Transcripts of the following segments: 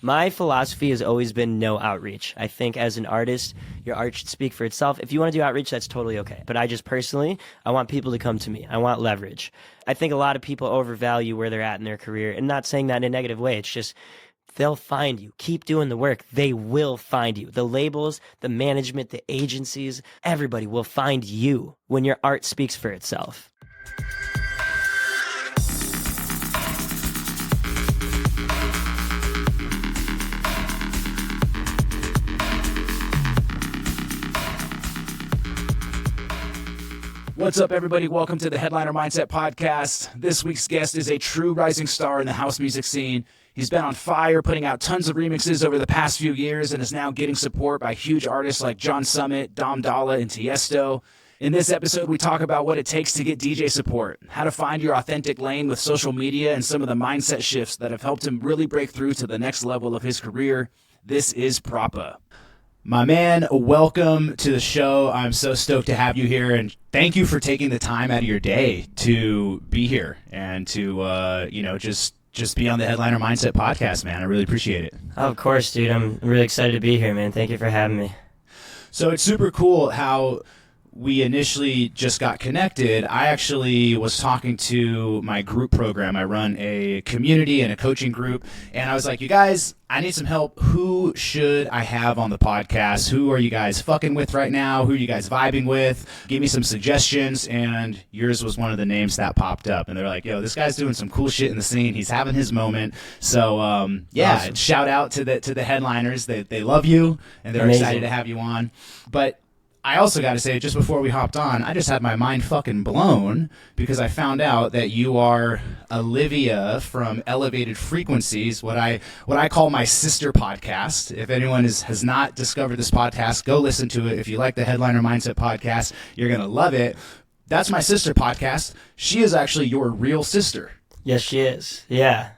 My philosophy has always been no outreach. I think as an artist, your art should speak for itself. If you want to do outreach, that's totally okay. But I just personally, I want people to come to me. I want leverage. I think a lot of people overvalue where they're at in their career, and not saying that in a negative way. It's just they'll find you. Keep doing the work. They will find you. The labels, the management, the agencies, everybody will find you when your art speaks for itself. What's up, everybody? Welcome to the Headliner Mindset Podcast. This week's guest is a true rising star in the house music scene. He's been on fire, putting out tons of remixes over the past few years, and is now getting support by huge artists like John Summit, Dom Dolla, and Tiesto. In this episode, we talk about what it takes to get DJ support, how to find your authentic lane with social media, and some of the mindset shifts that have helped him really break through to the next level of his career. This is Proppa. My man, welcome to the show. I'm so stoked to have you here, and thank you for taking the time out of your day to be here and to, just be on the Headliner Mindset Podcast, man. I really appreciate it. Oh, of course, dude. I'm really excited to be here, man. Thank you for having me. So it's super cool how we initially just got connected. I actually was talking to my group program. I run a community and a coaching group, and I was like, you guys, I need some help. Who should I have on the podcast? Who are you guys fucking with right now? Who are you guys vibing with? Give me some suggestions, and yours was one of the names that popped up. And they're like, yo, this guy's doing some cool shit in the scene. He's having his moment. So, awesome. Shout out to the headliners. They love you, and they're Amazing. excited to have you on. But I also got to say, just before we hopped on, I just had my mind fucking blown because I found out that you are Olivia from Elevated Frequencies, what I call my sister podcast. If anyone has not discovered this podcast, go listen to it. If you like the Headliner Mindset Podcast, you're going to love it. That's my sister podcast. She is actually your real sister. Yes, she is. Yeah.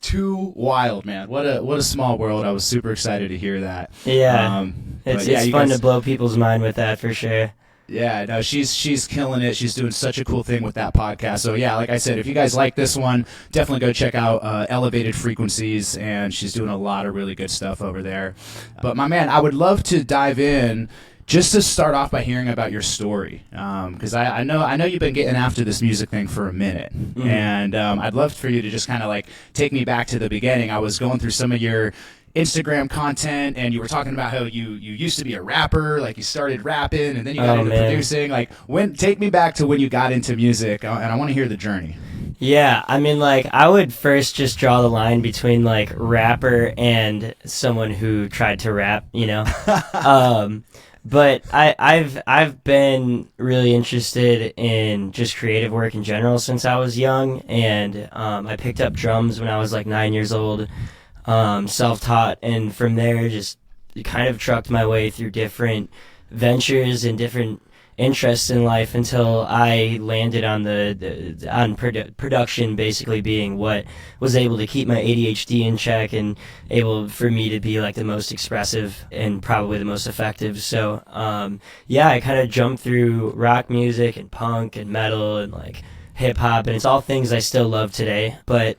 Too wild, man. What a small world. I was super excited to hear that. Yeah. It's fun to blow people's mind with that for sure. Yeah, no, she's killing it. She's doing such a cool thing with that podcast. So yeah, like I said, if you guys like this one, definitely go check out Elevated Frequencies, and she's doing a lot of really good stuff over there. But my man, I would love to dive in just to start off by hearing about your story, because I know you've been getting after this music thing for a minute, and I'd love for you to just kind of like take me back to the beginning. I was going through some of your Instagram content, and you were talking about how you used to be a rapper, like you started rapping, and then you got into producing. Like, take me back to when you got into music, and I want to hear the journey. Yeah, I mean, like, I would first just draw the line between, like, rapper and someone who tried to rap, you know? But I've been really interested in just creative work in general since I was young, and I picked up drums when I was like 9 years old, self-taught, and from there just kind of trucked my way through different ventures and different interests in life until I landed on on production, basically being what was able to keep my ADHD in check and able for me to be like the most expressive and probably the most effective. So I kind of jumped through rock music and punk and metal and like hip hop, and it's all things I still love today, but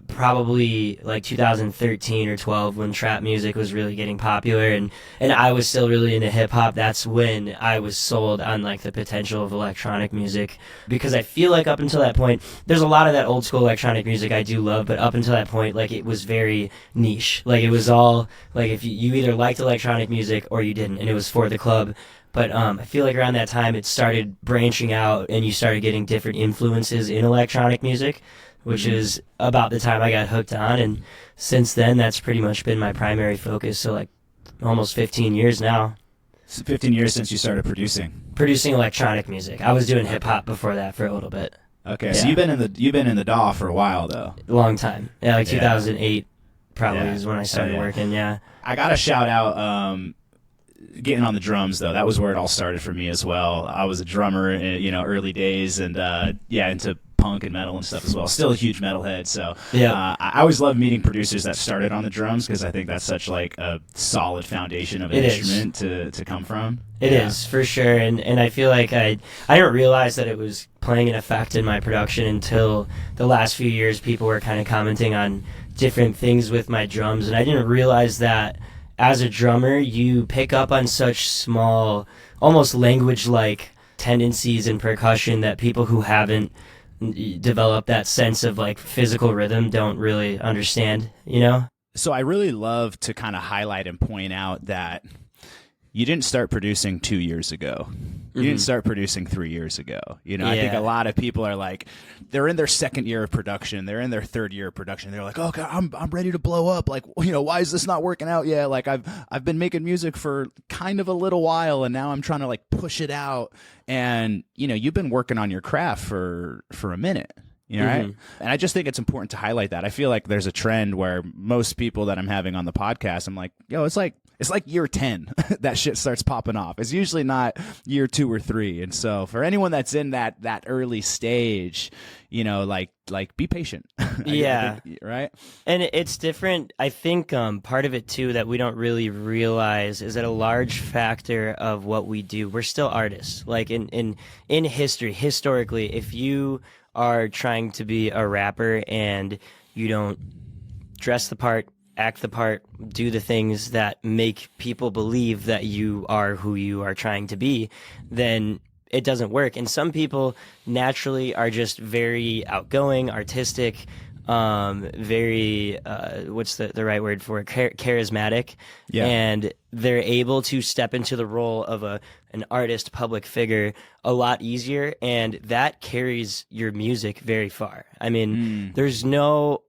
probably like 2013 or 12 when trap music was really getting popular and I was still really into hip hop. That's when I was sold on like the potential of electronic music, because I feel like up until that point, there's a lot of that old school electronic music I do love, but up until that point, like it was very niche. Like it was all like if you either liked electronic music or you didn't, and it was for the club. But I feel like around that time it started branching out and you started getting different influences in electronic music, which is about the time I got hooked on, and since then that's pretty much been my primary focus. So like almost 15 years now. 15 years since you started producing electronic music. I was doing hip hop before that for a little bit. Okay, yeah. So you've been in the DAW for a while though. A long time. Yeah, like 2008 probably is when I started working. Yeah. I got to shout out getting on the drums though. That was where it all started for me as well. I was a drummer in, early days, and into punk and metal and stuff as well. Still a huge metalhead, so I always love meeting producers that started on the drums, because I think that's such like a solid foundation of an instrument to come from. It is for sure, and I feel like I didn't realize that it was playing an effect in my production until the last few years. People were kind of commenting on different things with my drums, and I didn't realize that as a drummer you pick up on such small, almost language-like tendencies in percussion that people who haven't developed that sense of like physical rhythm don't really understand, you know? So I really love to kind of highlight and point out that you didn't start producing 2 years ago. You didn't start producing 3 years ago. You know, I think a lot of people are like, they're in their second year of production. They're in their third year of production. They're like, oh God, I'm ready to blow up. Like, you know, why is this not working out yet? Like I've been making music for kind of a little while, and now I'm trying to like push it out. And, you know, you've been working on your craft for a minute. You know, right? And I just think it's important to highlight that. I feel like there's a trend where most people that I'm having on the podcast, I'm like, yo, it's like year 10 that shit starts popping off. It's usually not year 2 or 3. And so for anyone that's in that early stage, you know, like be patient. Yeah. Think, right. And it's different. I think part of it too that we don't really realize is that a large factor of what we do, we're still artists. Like in historically, if you are trying to be a rapper and you don't dress the part, act the part, do the things that make people believe that you are who you are trying to be, then it doesn't work. And some people naturally are just very outgoing, artistic, very what's the right word for it? Charismatic. Yeah. And they're able to step into the role of an artist, public figure a lot easier, and that carries your music very far. I mean, there's no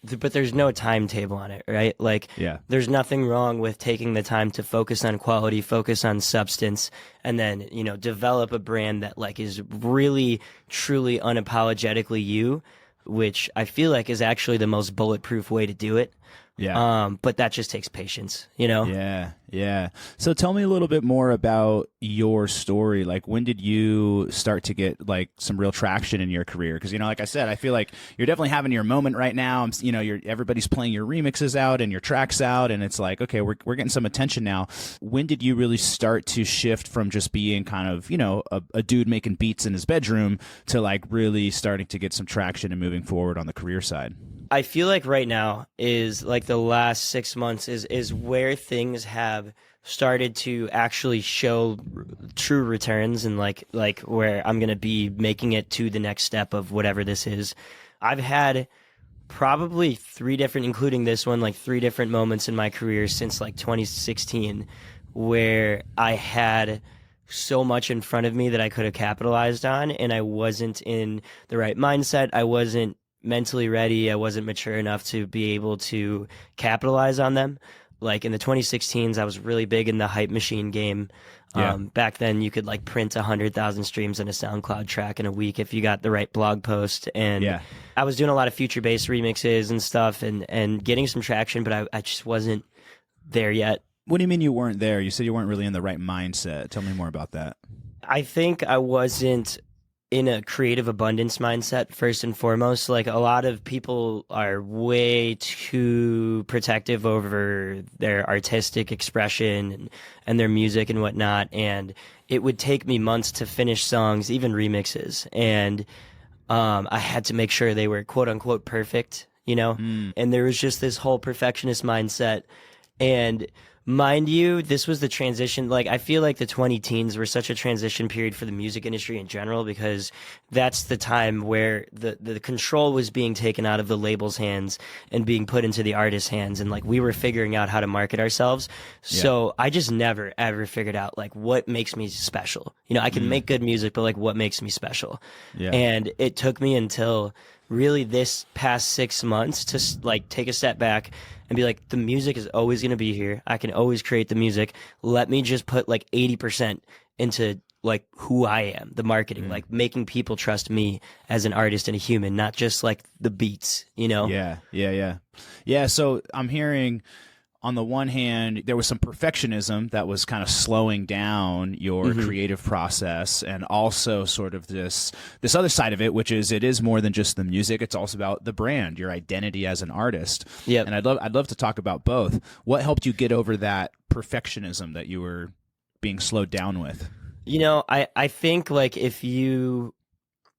timetable on it, right? Like, there's nothing wrong with taking the time to focus on quality, focus on substance, and then, you know, develop a brand that like is really, truly, unapologetically you, which I feel like is actually the most bulletproof way to do it. Yeah. But that just takes patience, you know? Yeah. Yeah. So tell me a little bit more about your story. Like, when did you start to get like some real traction in your career? Because, you know, like I said, I feel like you're definitely having your moment right now. You know, everybody's playing your remixes out and your tracks out, and it's like, okay, we're getting some attention now. When did you really start to shift from just being kind of, you know, a dude making beats in his bedroom to like really starting to get some traction and moving forward on the career side? I feel like right now is like the last 6 months is where things have started to actually show true returns, and like where I'm going to be making it to the next step of whatever this is. I've had probably 3 different, including this one, like 3 different moments in my career since like 2016 where I had so much in front of me that I could have capitalized on, and I wasn't in the right mindset. I wasn't mentally ready. I wasn't mature enough to be able to capitalize on them. Like in the 2016s, I was really big in the hype machine game. Back then, you could like print 100,000 streams on a SoundCloud track in a week if you got the right blog post. And I was doing a lot of future-based remixes and stuff, and getting some traction, but I just wasn't there yet. What do you mean you weren't there? You said you weren't really in the right mindset. Tell me more about that. I think I wasn't in a creative abundance mindset, first and foremost. Like, a lot of people are way too protective over their artistic expression and their music and whatnot. And it would take me months to finish songs, even remixes. And I had to make sure they were quote unquote perfect, you know? And there was just this whole perfectionist mindset. And mind you, this was the transition. Like, I feel like the 2010s were such a transition period for the music industry in general, because that's the time where the control was being taken out of the label's hands and being put into the artist's hands. And like, we were figuring out how to market ourselves. So I just never, ever figured out like what makes me special. You know, I can make good music, but like, what makes me special? And it took me until really this past 6 months to like take a step back and be like, the music is always going to be here. I can always create the music. Let me just put like 80% into like who I am, the marketing, like making people trust me as an artist and a human, not just like the beats, you know? Yeah. So I'm hearing, on the one hand, there was some perfectionism that was kind of slowing down your creative process, and also sort of this other side of it, which is it is more than just the music. It's also about the brand, your identity as an artist. And I'd love to talk about both. What helped you get over that perfectionism that you were being slowed down with? You know, I think like if you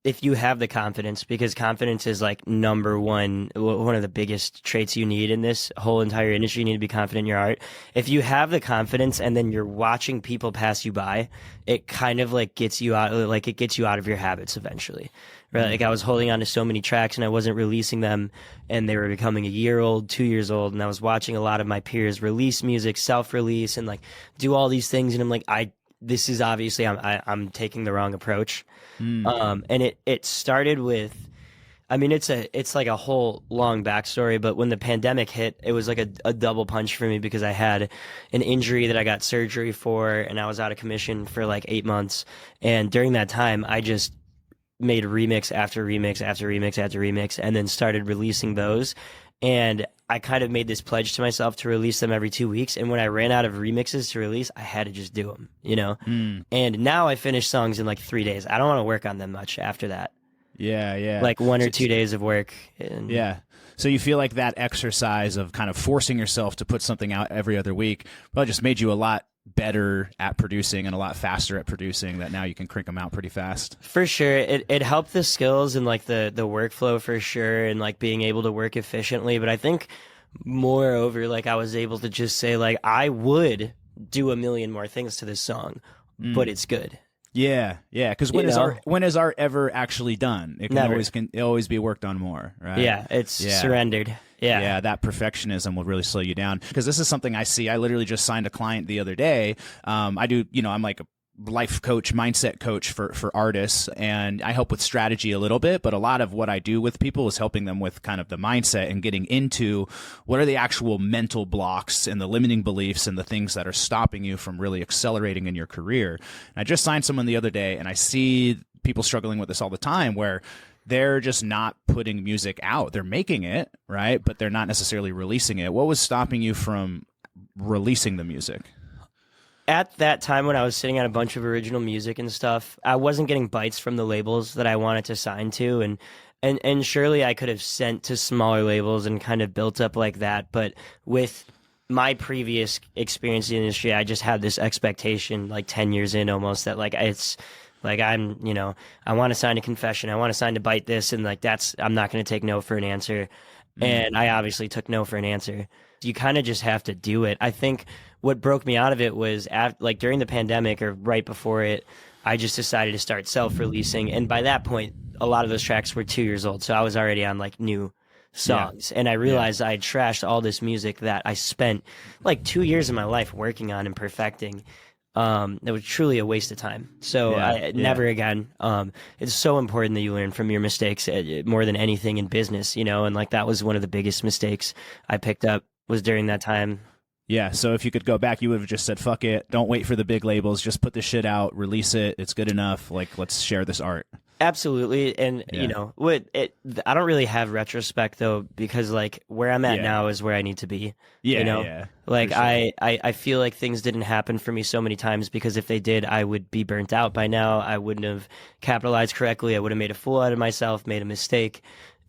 if you have the confidence, because confidence is like number one, one of the biggest traits you need in this whole entire industry. You need to be confident in your art. If you have the confidence and then you're watching people pass you by, it kind of like gets you out, like it gets you out of your habits eventually. Right? Like I was holding on to so many tracks and I wasn't releasing them, and they were becoming a year old, 2 years old, and I was watching a lot of my peers release music, self-release, and like do all these things, and I'm like, this is obviously I'm taking the wrong approach. And it started with, I mean, it's like a whole long backstory, but when the pandemic hit, it was like a double punch for me because I had an injury that I got surgery for, and I was out of commission for like 8 months. And during that time, I just made remix after remix after remix after remix, and then started releasing those. And I kind of made this pledge to myself to release them every 2 weeks. And when I ran out of remixes to release, I had to just do them, you know? And now I finish songs in like 3 days. I don't want to work on them much after that. Yeah, yeah. Like 1 or 2 days of work. And yeah. So you feel like that exercise of kind of forcing yourself to put something out every other week probably just made you a lot better at producing and a lot faster at producing, that now you can crank them out pretty fast. For sure. It helped the skills and like the workflow for sure, and like being able to work efficiently. But I think moreover, like I was able to just say like I would do a million more things to this song, but it's good. Yeah, yeah. Because when is art ever actually done? It can always be worked on more, right? Yeah, it's surrendered. Yeah. Yeah, that perfectionism will really slow you down. Because this is something I see. I literally just signed a client the other day. I do, I'm like a life coach, mindset coach for artists, and I help with strategy a little bit, but a lot of what I do with people is helping them with kind of the mindset and getting into what are the actual mental blocks and the limiting beliefs and the things that are stopping you from really accelerating in your career. And I just signed someone the other day, and I see people struggling with this all the time, where they're just not putting music out. They're making it, right? But they're not necessarily releasing it. What was stopping you from releasing the music? At that time when I was sitting on a bunch of original music and stuff, I wasn't getting bites from the labels that I wanted to sign to, and surely I could have sent to smaller labels and kind of built up like that. But with my previous experience in the industry, I just had this expectation, like 10 years in almost, that like it's like I want to sign a Confession, I want to sign to Bite This, and like I'm not going to take no for an answer. And I obviously took no for an answer. You kind of just have to do it. I think what broke me out of it was like during the pandemic or right before it, I just decided to start self-releasing. And by that point, a lot of those tracks were 2 years old. So I was already on like new songs. And I realized I had trashed all this music that I spent like 2 years of my life working on and perfecting. That was truly a waste of time. So never again. It's so important that you learn from your mistakes more than anything in business, and like that was one of the biggest mistakes I picked up was during that time. Yeah, so if you could go back, you would have just said, fuck it, don't wait for the big labels, just put this shit out, release it, it's good enough, like, let's share this art. Absolutely. And, I don't really have retrospect, though, because, like, where I'm at now is where I need to be. Like, sure. I feel like things didn't happen for me so many times because if they did, I would be burnt out by now. I wouldn't have capitalized correctly. I would have made a fool out of myself, made a mistake.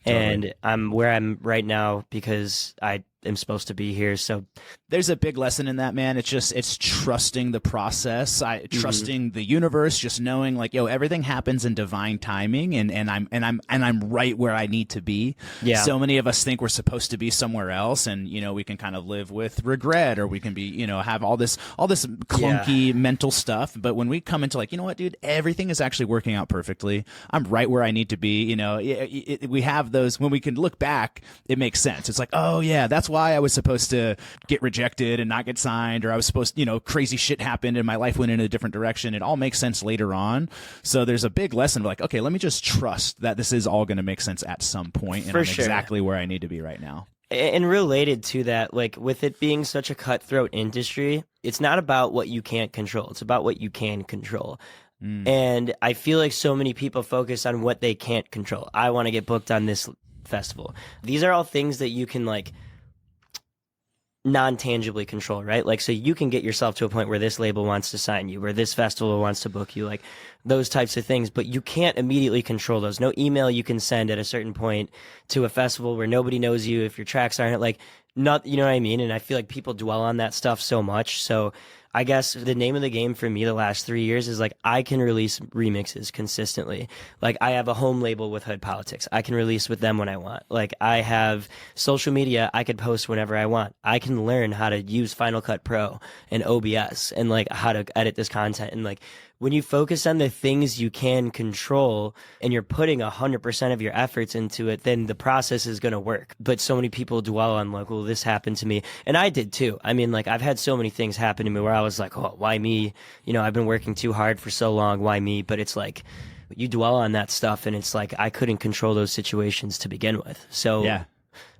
Totally. And I'm where I'm right now because I am supposed to be here. So there's a big lesson in that, man. It's trusting the process, trusting the universe, just knowing like, everything happens in divine timing, and I'm right where I need to be. Yeah. So many of us think we're supposed to be somewhere else, and we can kind of live with regret, or we can be, have all this clunky mental stuff. But when we come into like, what, dude, everything is actually working out perfectly. I'm right where I need to be. We have those, when we can look back, it makes sense. It's like, oh yeah, that's why I was supposed to get rejected and not get signed, or I was supposed to, crazy shit happened and my life went in a different direction. It all makes sense later on. So there's a big lesson of like, okay, let me just trust that this is all going to make sense at some point, and I'm exactly where I need to be right now. And related to that, like with it being such a cutthroat industry, it's not about what you can't control. It's about what you can control. And I feel like so many people focus on what they can't control. I want to get booked on this festival. These are all things that you can like non-tangibly control, right? Like, so you can get yourself to a point where this label wants to sign you, where this festival wants to book you, like those types of things, but you can't immediately control those. No email you can send at a certain point to a festival where nobody knows you if your tracks aren't like, not, you know what I mean? And I feel like people dwell on that stuff so much. So I guess the name of the game for me the last 3 years is like I can release remixes consistently. Like I have a home label with Hood Politics. I can release with them when I want. Like I have social media. I could post whenever I want. I can learn how to use Final Cut Pro and OBS and like how to edit this content. And like when you focus on the things you can control and you're putting 100% of your efforts into it, then the process is going to work. But so many people dwell on like, well, this happened to me. And I did too. I mean, like I've had so many things happen to me where I was like, oh, why me? You know, I've been working too hard for so long. Why me? But it's like you dwell on that stuff and it's like I couldn't control those situations to begin with. So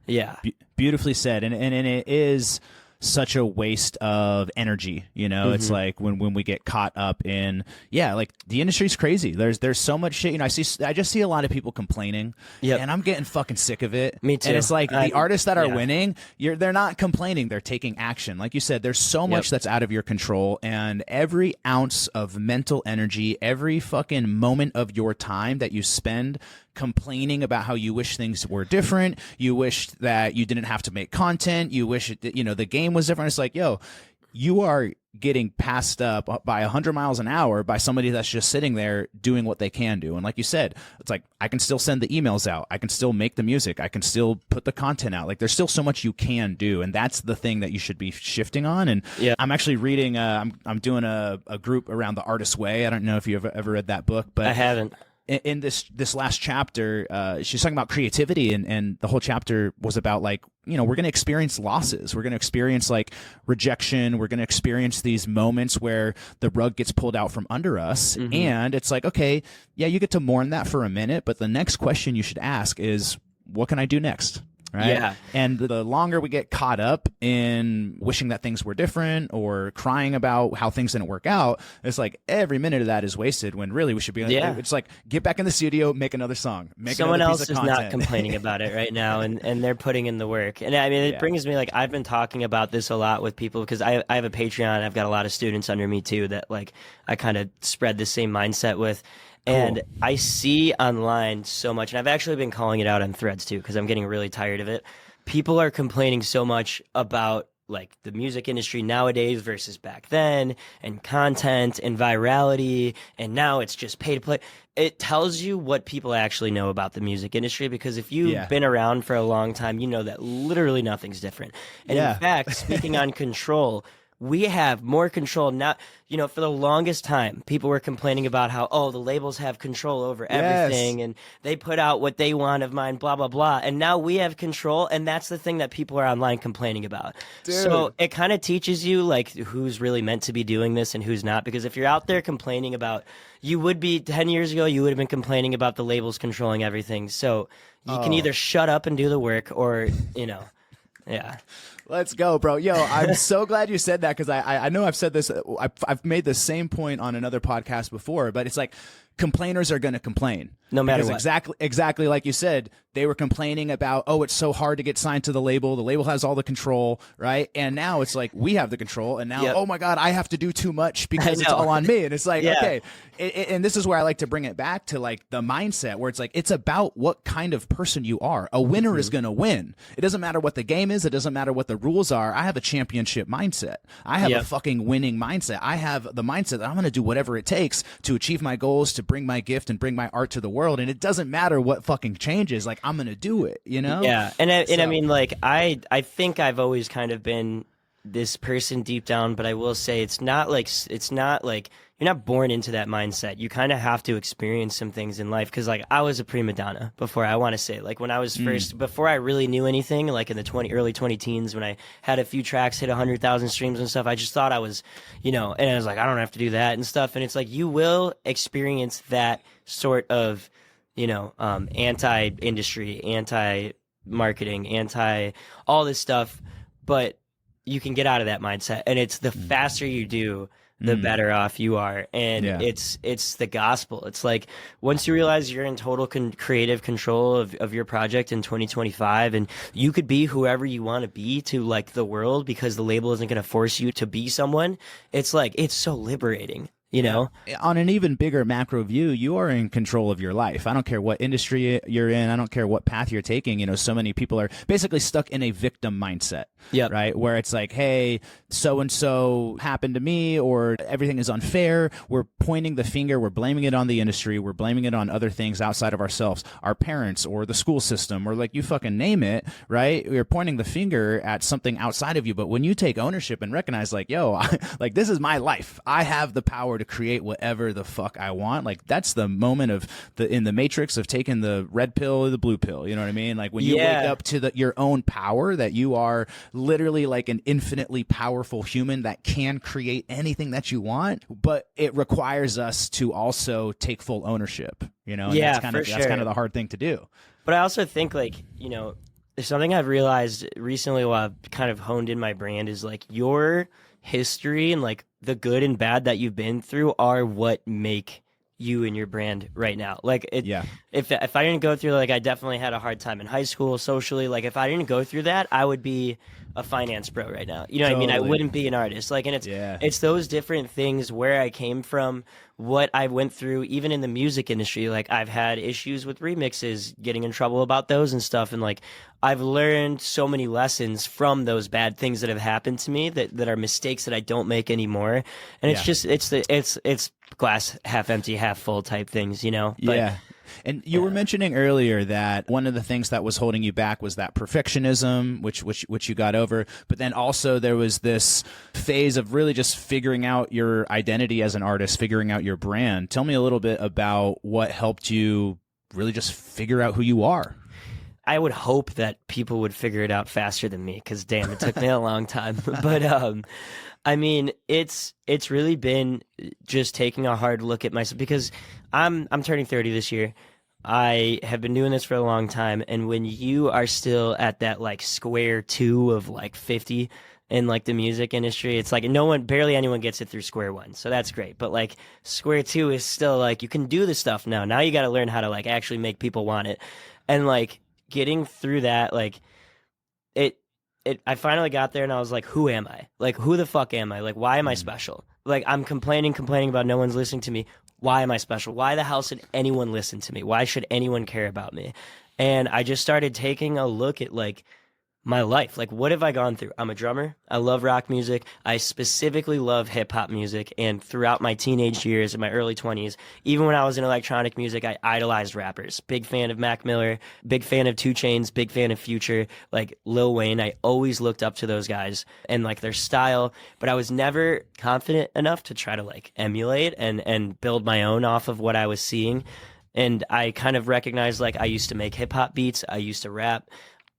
yeah. Beautifully said. And it is such a waste of energy, you know. It's like when we get caught up in like the industry's crazy. There's so much shit, you know. I just see a lot of people complaining, and I'm getting fucking sick of it. Me too. And it's like the artists that are winning, they're not complaining, they're taking action. Like you said, there's so much that's out of your control, and every ounce of mental energy, every fucking moment of your time that you spend complaining about how you wish things were different, you wish that you didn't have to make content, you wish that, you know, the game was different. It's like, yo, you are getting passed up by 100 miles an hour by somebody that's just sitting there doing what they can do. And like you said, it's like, I can still send the emails out. I can still make the music. I can still put the content out. Like there's still so much you can do. And that's the thing that you should be shifting on. And I'm actually reading, I'm doing a group around the Artist's Way. I don't know if you've ever read that book, but I haven't. In this last chapter, she's talking about creativity, and the whole chapter was about like, you know, we're going to experience losses. We're going to experience like rejection. We're going to experience these moments where the rug gets pulled out from under us. And it's like, okay, yeah, you get to mourn that for a minute. But the next question you should ask is, what can I do next? Right. Yeah. And the longer we get caught up in wishing that things were different or crying about how things didn't work out, it's like every minute of that is wasted when really we should be, it's like, get back in the studio, make another song, make someone another else piece of is content. not complaining about it right now, and they're putting in the work. And I mean, it brings me like, I've been talking about this a lot with people because I have a Patreon. I've got a lot of students under me too that like I kind of spread the same mindset with. And I see online so much, and I've actually been calling it out on threads too, because I'm getting really tired of it. People are complaining so much about like the music industry nowadays versus back then, and content and virality, and now it's just pay to play. It tells you what people actually know about the music industry, because if you've been around for a long time, you know that literally nothing's different. And in fact, speaking on control, we have more control now. You know, for the longest time, people were complaining about how, oh, the labels have control over everything and they put out what they want of mine, blah, blah, blah. And now we have control. And that's the thing that people are online complaining about. Dude. So it kind of teaches you like who's really meant to be doing this and who's not. Because if you're out there complaining about, you would be 10 years ago, you would have been complaining about the labels controlling everything. So you can either shut up and do the work or, you know, Let's go, bro. Yo, I'm so glad you said that, because I know I've said this. I've made the same point on another podcast before, but it's like complainers are going to complain. No matter what. Exactly like you said, they were complaining about, oh, it's so hard to get signed to the label. The label has all the control, right? And now it's like we have the control, and now, oh my God, I have to do too much because it's all on me. And it's like, okay. And this is where I like to bring it back to like the mindset where it's like, it's about what kind of person you are. A winner is going to win. It doesn't matter what the game is. It doesn't matter what the rules are. I have a championship mindset. I have a fucking winning mindset. I have the mindset that I'm going to do whatever it takes to achieve my goals, to bring my gift and bring my art to the world. And it doesn't matter what fucking changes. Like, I'm going to do it, you know? Yeah. And I mean, like, I think I've always kind of been this person deep down, but I will say it's not like you're not born into that mindset. You kind of have to experience some things in life. Cause like I was a prima donna before, I want to say, like when I was first, before I really knew anything, like in the early 20 teens, when I had a few tracks hit 100,000 streams and stuff, I just thought I was, you know, and I was like, I don't have to do that and stuff. And it's like, you will experience that sort of, you know, anti-industry, anti-marketing, all this stuff, but you can get out of that mindset, and it's the faster you do, the better off you are. And it's the gospel. It's like, once you realize you're in total creative control of your project in 2025, and you could be whoever you want to be to like the world, because the label isn't going to force you to be someone. It's like, it's so liberating. You know, on an even bigger macro view, you are in control of your life. I don't care what industry you're in. I don't care what path you're taking. You know, so many people are basically stuck in a victim mindset. Yep. Right? Where it's like, hey, so-and-so happened to me, or everything is unfair. We're pointing the finger. We're blaming it on the industry. We're blaming it on other things outside of ourselves, our parents or the school system, or like you fucking name it, right? We're pointing the finger at something outside of you. But when you take ownership and recognize like, yo, like this is my life. I have the power to create whatever the fuck I want. Like that's the moment of in the matrix of taking the red pill or the blue pill. You know what I mean? Like when you wake up to your own power, that you are literally like an infinitely powerful human that can create anything that you want, but it requires us to also take full ownership, you know? And that's kind of the hard thing to do. But I also think like, you know, there's something I've realized recently while I've kind of honed in my brand is like your history and like the good and bad that you've been through are what make you and your brand right now. Like if I didn't go through, like I definitely had a hard time in high school socially, like if I didn't go through that, I would be a finance bro right now. You know what I mean? I wouldn't be an artist. Like, and it's those different things, where I came from, what I went through, even in the music industry. Like I've had issues with remixes, getting in trouble about those and stuff, and like I've learned so many lessons from those bad things that have happened to me that are mistakes that I don't make anymore. And it's just it's glass half empty, half full type things, you know? But, and you were mentioning earlier that one of the things that was holding you back was that perfectionism, which you got over. But then also there was this phase of really just figuring out your identity as an artist, figuring out your brand. Tell me a little bit about what helped you really just figure out who you are. I would hope that people would figure it out faster than me, because damn, it took me a long time. But I mean, it's really been just taking a hard look at myself, because I'm turning 30 this year. I have been doing this for a long time, and when you are still at that like square two of like 50 in like the music industry, it's like barely anyone gets it through square one. So that's great. But like square two is still like, you can do this stuff now. Now you got to learn how to like actually make people want it. And like getting through that, like I finally got there, and I was like, who am I? Like, who the fuck am I? Like, why am I special? Like, I'm complaining about no one's listening to me. Why am I special? Why the hell should anyone listen to me? Why should anyone care about me? And I just started taking a look at like my life. Like, what have I gone through? I'm a drummer. I love rock music. I specifically love hip hop music. And throughout my teenage years, in my early 20s, even when I was in electronic music, I idolized rappers. Big fan of Mac Miller, big fan of 2 Chainz, big fan of Future, like Lil Wayne. I always looked up to those guys and like their style, but I was never confident enough to try to like emulate and build my own off of what I was seeing. And I kind of recognized, like, I used to make hip hop beats. I used to rap.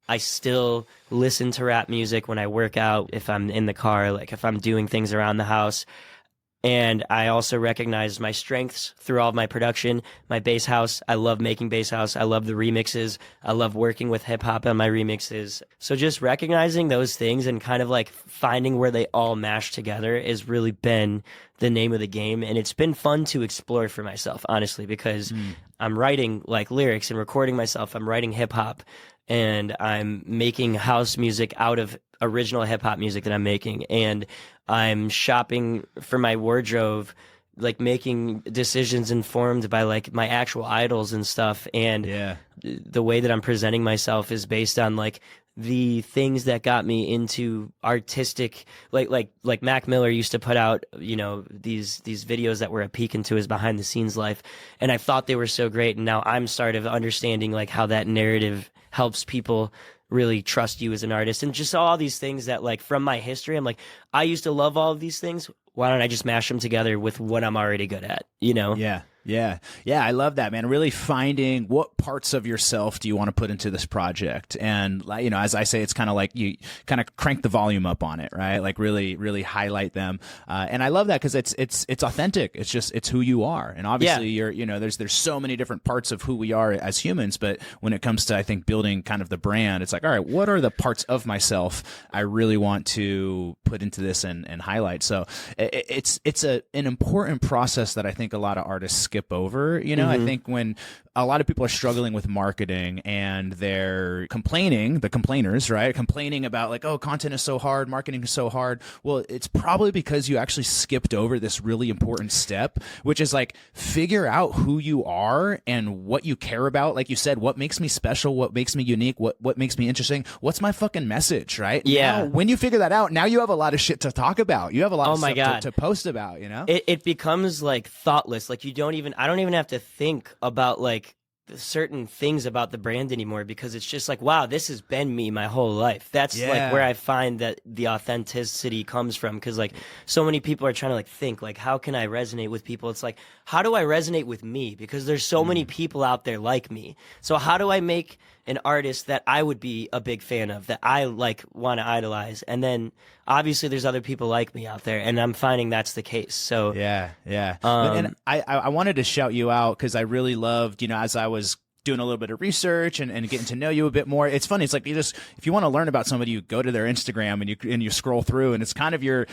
I still listen to rap music when I work out, if I'm in the car, like if I'm doing things around the house. And I also recognize my strengths through all of my production, my bass house. I love making bass house. I love the remixes. I love working with hip hop on my remixes. So just recognizing those things and kind of like finding where they all mash together has really been the name of the game. And it's been fun to explore for myself, honestly, because I'm writing like lyrics and recording myself. I'm writing hip hop, and I'm making house music out of original hip hop music that I'm making. And I'm shopping for my wardrobe, like making decisions informed by like my actual idols and stuff. And the way that I'm presenting myself is based on like the things that got me into artistic, like Mac Miller used to put out, you know, these videos that were a peek into his behind the scenes life. And I thought they were so great. And now I'm sort of understanding like how that narrative helps people really trust you as an artist, and just all these things that like from my history, I'm like, I used to love all of these things. Why don't I just mash them together with what I'm already good at, you know? Yeah. I love that, man. Really finding what parts of yourself do you want to put into this project. And, you know, as I say, it's kind of like you kind of crank the volume up on it, right? Like really, really highlight them. And I love that because it's authentic. It's who you are. And obviously you know, there's so many different parts of who we are as humans, but when it comes to, I think, building kind of the brand, it's like, all right, what are the parts of myself I really want to put into this and highlight? So it's an important process that I think a lot of artists skip over. You know, I think when a lot of people are struggling with marketing and they're complaining, the complainers, right? Complaining about like, oh, content is so hard, marketing is so hard. Well, it's probably because you actually skipped over this really important step, which is like figure out who you are and what you care about. Like you said, what makes me special, what makes me unique, what makes me interesting, what's my fucking message, right? Yeah. Now, when you figure that out, now you have a lot of shit to talk about. You have a lot of my stuff God. to post about, you know? It becomes like thoughtless. Like I don't even have to think about like certain things about the brand anymore, because it's just like, wow, this has been me my whole life. That's like where I find that the authenticity comes from, because like so many people are trying to like think like, how can I resonate with people? It's like, how do I resonate with me? Because there's so many people out there like me. So how do I make an artist that I would be a big fan of, that I like want to idolize? And then obviously there's other people like me out there, and I'm finding that's the case. So yeah. And I wanted to shout you out because I really loved, as I was doing a little bit of research and getting to know you a bit more. It's funny. It's like if you want to learn about somebody, you go to their Instagram and you scroll through, and it's kind of your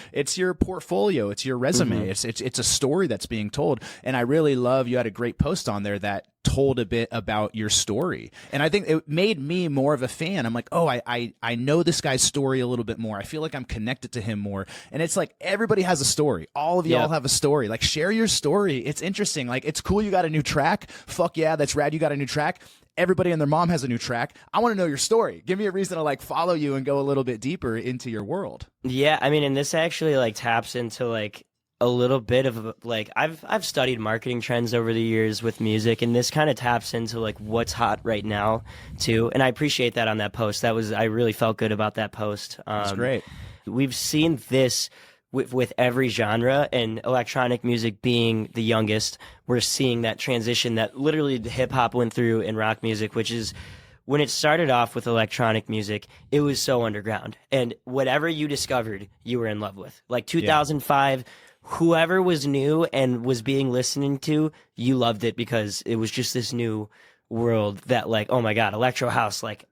portfolio. It's your resume. It's a story that's being told. And I really love, you had a great post on there that told a bit about your story. And I think it made me more of a fan. I'm like, oh, I know this guy's story a little bit more. I feel like I'm connected to him more. And it's like, everybody has a story. All of y'all have a story. Like, share your story. It's interesting. Like, it's cool you got a new track. Fuck yeah, that's rad. You got a new track. Everybody and their mom has a new track. I want to know your story. Give me a reason to like follow you and go a little bit deeper into your world. Yeah, I mean, and this actually like taps into like a little bit of like, I've studied marketing trends over the years with music, and this kind of taps into like what's hot right now too. And I appreciate that on that post. I really felt good about that post. That's great. We've seen this with every genre, and electronic music being the youngest. We're seeing that transition that literally hip hop went through in rock music, which is, when it started off with electronic music, it was so underground, and whatever you discovered, you were in love with. Like 2005, whoever was new and was being listened to, you loved it, because it was just this new world that like, oh my God, electro house, like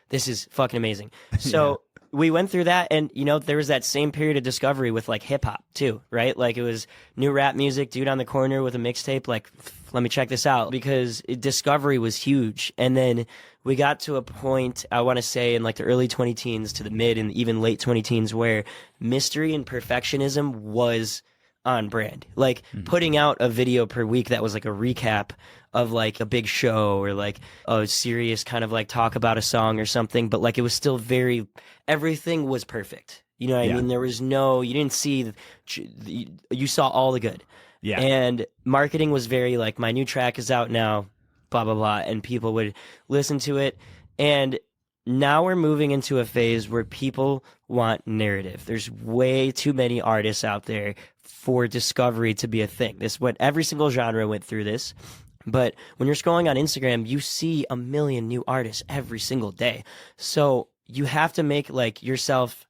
this is fucking amazing. So we went through that, and there was that same period of discovery with like hip hop too, right? Like it was new rap music, dude on the corner with a mixtape, like let me check this out, because discovery was huge. And then we got to a point, I want to say in like the early 20 teens to the mid and even late 20 teens, where mystery and perfectionism was on brand. Like putting out a video per week that was like a recap of like a big show, or like a serious kind of like talk about a song or something, but like it was still everything was perfect. You know what I mean? There was you didn't see, you saw all the good. Yeah. And marketing was very like, my new track is out now, blah, blah, blah. And people would listen to it. And now we're moving into a phase where people want narrative. There's way too many artists out there for discovery to be a thing. Every single genre went through this. But when you're scrolling on Instagram, you see a million new artists every single day. So you have to make like yourself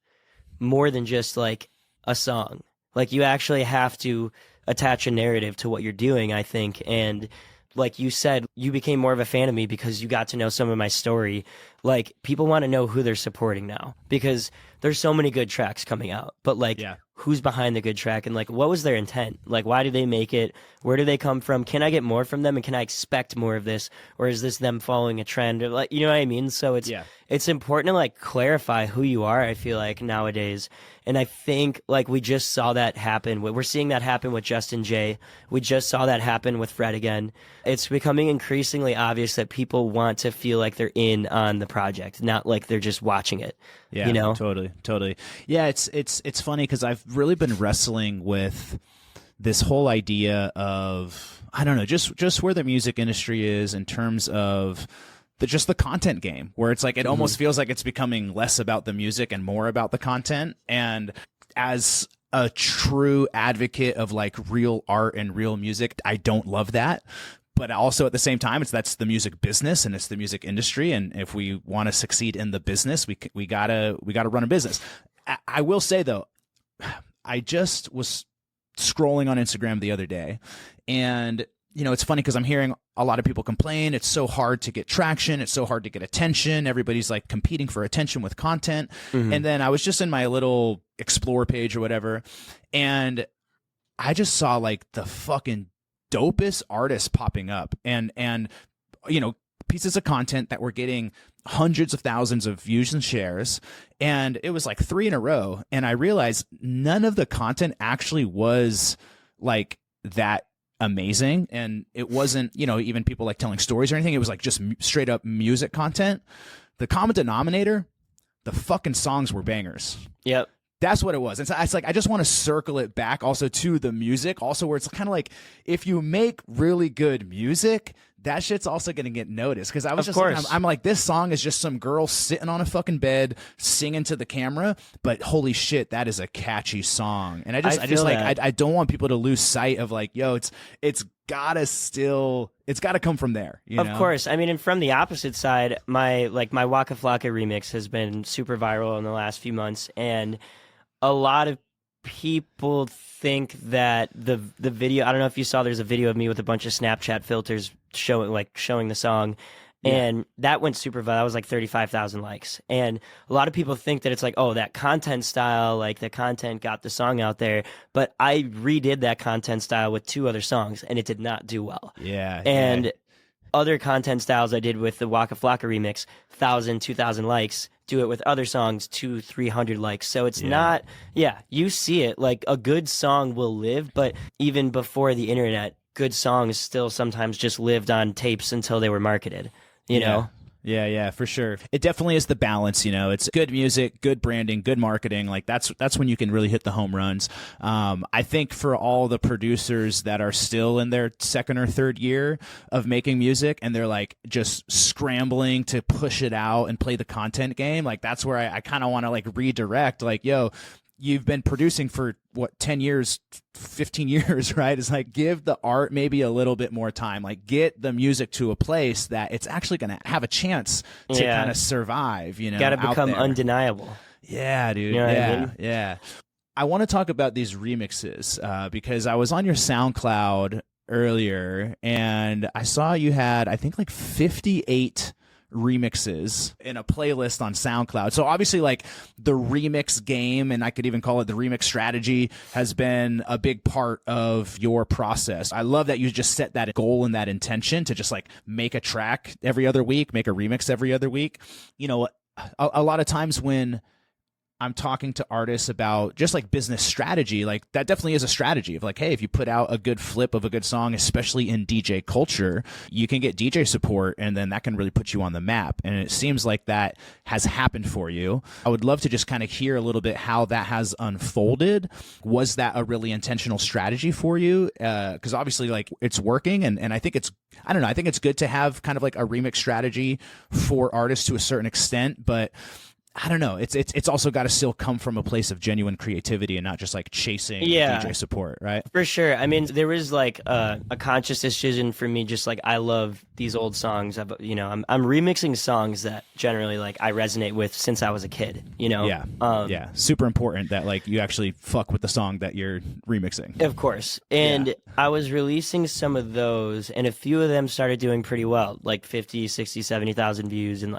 more than just like a song. Like you actually have to attach a narrative to what you're doing, I think. And like you said, you became more of a fan of me because you got to know some of my story. Like people want to know who they're supporting now, because there's so many good tracks coming out, but like who's behind the good track, and like what was their intent? Like why did they make it? Where do they come from? Can I get more from them, and can I expect more of this, or is this them following a trend, or like, you know what I mean? So it's important to like clarify who you are, I feel like, nowadays. And I think like we just saw that happen. We're seeing that happen with Justin J. We just saw that happen with Fred again. It's becoming increasingly obvious that people want to feel like they're in on the project, not like they're just watching it. Yeah, you know? Totally. Yeah, it's funny because I've really been wrestling with this whole idea of, I don't know, just where the music industry is in terms of just the content game, where it's like it almost feels like it's becoming less about the music and more about the content. And as a true advocate of like real art and real music, I don't love that. But also at the same time, that's the music business and it's the music industry. And if we want to succeed in the business, we gotta run a business. I will say though, I just was scrolling on Instagram the other day, and it's funny because I'm hearing a lot of people complain it's so hard to get traction, it's so hard to get attention, everybody's like competing for attention with content. And then I was just in my little explore page or whatever, and I just saw like the fucking dopest artists popping up, and pieces of content that were getting hundreds of thousands of views and shares. And it was like 3 in a row. And I realized none of the content actually was like that amazing. And it wasn't, even people like telling stories or anything. It was like just straight up music content. The common denominator, the fucking songs were bangers. Yep. That's what it was. And so it's like, I just want to circle it back also to the music also, where it's kind of like, if you make really good music, that shit's also going to get noticed. Cause I was I'm like, this song is just some girl sitting on a fucking bed singing to the camera, but holy shit, that is a catchy song. And I don't want people to lose sight of like, yo, it's gotta come from there. Of course. I mean, and from the opposite side, my Waka Flocka remix has been super viral in the last few months, and a lot of people think that the video, I don't know if you saw, there's a video of me with a bunch of Snapchat filters showing the song. Yeah. And that went super viral. That was like 35,000 likes. And a lot of people think that it's like, oh, that content style, like the content got the song out there. But I redid that content style with 2 other songs, and it did not do well. Yeah. And other content styles I did with the Waka Flocka remix, 1,000, 2,000 likes. Do it with other songs, 200, 300 likes. So it's not, you see it. Like, a good song will live, but even before the internet, good songs still sometimes just lived on tapes until they were marketed. You know? Yeah, for sure. It definitely is the balance, It's good music, good branding, good marketing. Like that's when you can really hit the home runs. I think for all the producers that are still in their 2nd or 3rd year of making music and they're like just scrambling to push it out and play the content game, like that's where I kind of want to like redirect, like, yo, you've been producing for 10 years, 15 years, right? It's like, give the art maybe a little bit more time, like get the music to a place that it's actually going to have a chance to kind of survive, Got to become undeniable. Yeah, dude. You know what I mean? Yeah. I want to talk about these remixes because I was on your SoundCloud earlier and I saw you had, I think, like 58 remixes in a playlist on SoundCloud. So obviously like the remix game, and I could even call it the remix strategy, has been a big part of your process. I love that you just set that goal and that intention to just like make a track every other week, make a remix every other week. A lot of times when I'm talking to artists about just like business strategy, like that definitely is a strategy of like, hey, if you put out a good flip of a good song, especially in DJ culture, you can get DJ support and then that can really put you on the map. And it seems like that has happened for you. I would love to just kind of hear a little bit how that has unfolded. Was that a really intentional strategy for you? Because obviously like it's working and I think I think it's good to have kind of like a remix strategy for artists to a certain extent, but I don't know. It's also got to still come from a place of genuine creativity and not just like chasing DJ support, right? For sure. I mean, there was like a conscious decision for me. Just like I love these old songs. I'm remixing songs that generally like I resonate with since I was a kid. Yeah. Super important that like you actually fuck with the song that you're remixing. Of course. And I was releasing some of those, and a few of them started doing pretty well, like 50, 60, 70,000 views, and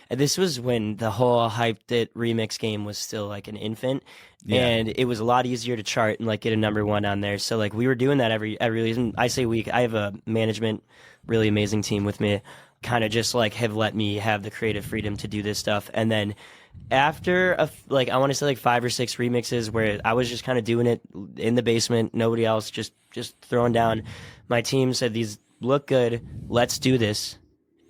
this was when the whole hyped it remix game was still like an infant, and it was a lot easier to chart and like get a number 1 on there. So like we were doing that every reason. I say week. I have a management really amazing team with me, kind of just like have let me have the creative freedom to do this stuff. And then after I want to say like 5 or 6 remixes where I was just kind of doing it in the basement, nobody else, just throwing down, my team said, these look good, let's do this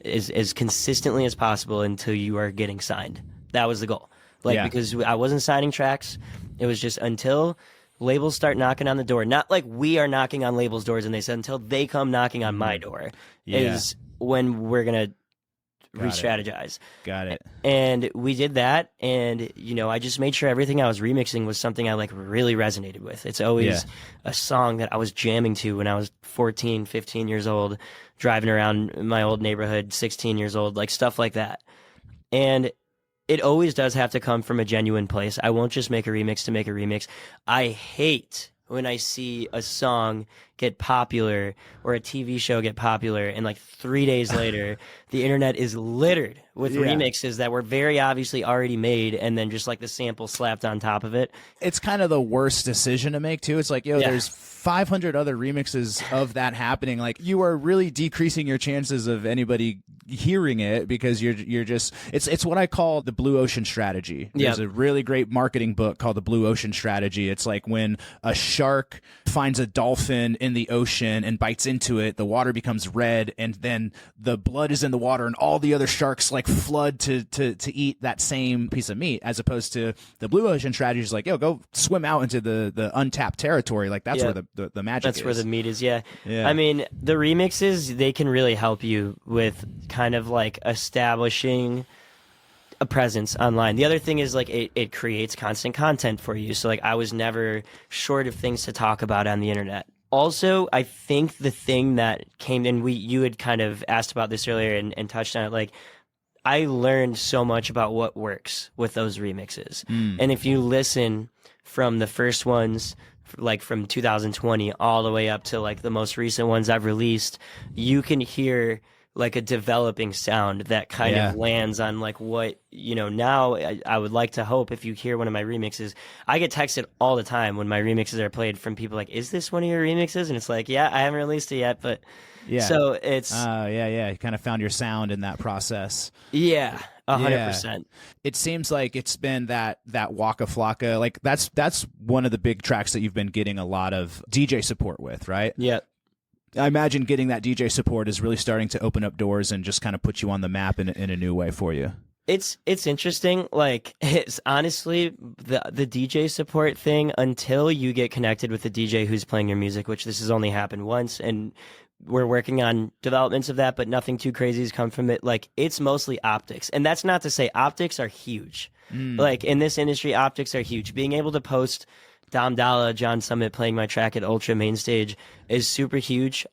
as consistently as possible until you are getting signed. That was the goal. Because I wasn't signing tracks. It was just until labels start knocking on the door. Not like we are knocking on labels' doors, and they said until they come knocking on my door is when we're going to re-strategize. Got it. And we did that, and I just made sure everything I was remixing was something I like really resonated with. It's always a song that I was jamming to when I was 14, 15 years old, driving around my old neighborhood, 16 years old, like stuff like that. And it always does have to come from a genuine place. I won't just make a remix to make a remix. I hate when I see a song get popular or a TV show get popular, and like 3 days later, the internet is littered with Yeah. remixes that were very obviously already made, and then just like the sample slapped on top of it. It's kind of the worst decision to make too. It's like, yo, Yeah. there's 500 other remixes of that happening. Like, you are really decreasing your chances of anybody hearing it, because you're just, it's what I call the blue ocean strategy. There's a really great marketing book called the blue ocean strategy. It's like when a shark finds a dolphin in the ocean and bites into it, the water becomes red, and then the blood is in the water, and all the other sharks like flood to eat that same piece of meat, as opposed to the blue ocean strategy is like, yo, go swim out into the untapped territory. Like, that's where the magic is. That's where the meat is. Yeah. Yeah. I mean, the remixes, they can really help you with kind of like establishing a presence online. The other thing is like it creates constant content for you. So like I was never short of things to talk about on the internet. Also, I think the thing that came in, you had kind of asked about this earlier and touched on it, like I learned so much about what works with those remixes. And if you listen from the first ones, like from 2020 all the way up to like the most recent ones I've released, you can hear like a developing sound that kind of lands on like what, now I would like to hope if you hear one of my remixes, I get texted all the time when my remixes are played from people like, is this one of your remixes? And it's like, yeah, I haven't released it yet, but so it's, you kind of found your sound in that process. 100%. It seems like it's been that Waka Flocka, like that's one of the big tracks that you've been getting a lot of DJ support with, right? Yeah. I imagine getting that DJ support is really starting to open up doors and just kind of put you on the map in a new way for you. It's interesting. Like, it's honestly the DJ support thing, until you get connected with the DJ who's playing your music, which this has only happened once, and we're working on developments of that, but nothing too crazy has come from it. Like, it's mostly optics. And that's not to say optics are huge. Like, in this industry, optics are huge. Being able to post Dom Dolla, John Summit playing my track at Ultra Main Stage is super huge.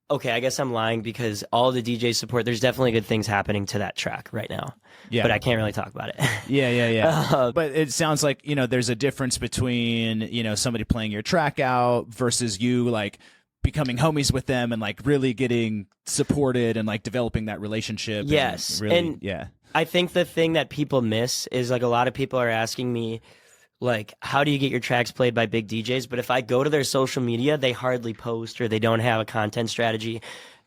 Okay, I guess I'm lying, because all the DJ support, there's definitely good things happening to that track right now. Yeah. But I can't really talk about it. Yeah. But it sounds like, there's a difference between, somebody playing your track out versus you like becoming homies with them and like really getting supported and like developing that relationship. Yes. And I think the thing that people miss is like a lot of people are asking me, like, how do you get your tracks played by big DJs? But if I go to their social media, they hardly post or they don't have a content strategy.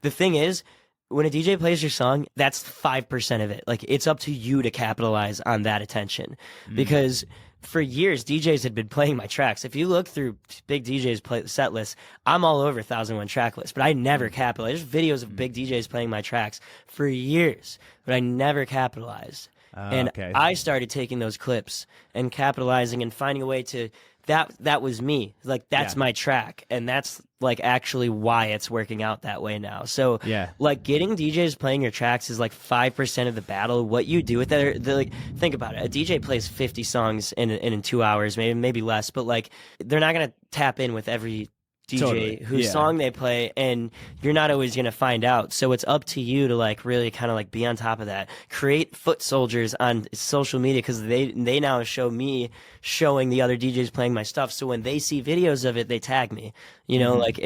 The thing is, when a DJ plays your song, that's 5% of it. Like, it's up to you to capitalize on that attention. Because for years, DJs had been playing my tracks. If you look through big DJs set lists, I'm all over 1001 track lists, but I never capitalized. There's videos of big DJs playing my tracks for years, but I never capitalized. I started taking those clips and capitalizing and finding a way to that was me. Like, that's my track, and that's like actually why it's working out that way now. So like getting DJs playing your tracks is like 5% of the battle. What you do with that, like, think about it. A DJ plays 50 songs in 2 hours, maybe less, but like they're not gonna tap in with every DJ whose song they play, and you're not always going to find out. So it's up to you to like really kind of like be on top of that. Create foot soldiers on social media, because they now show me showing the other DJs playing my stuff. So when they see videos of it, they tag me. Like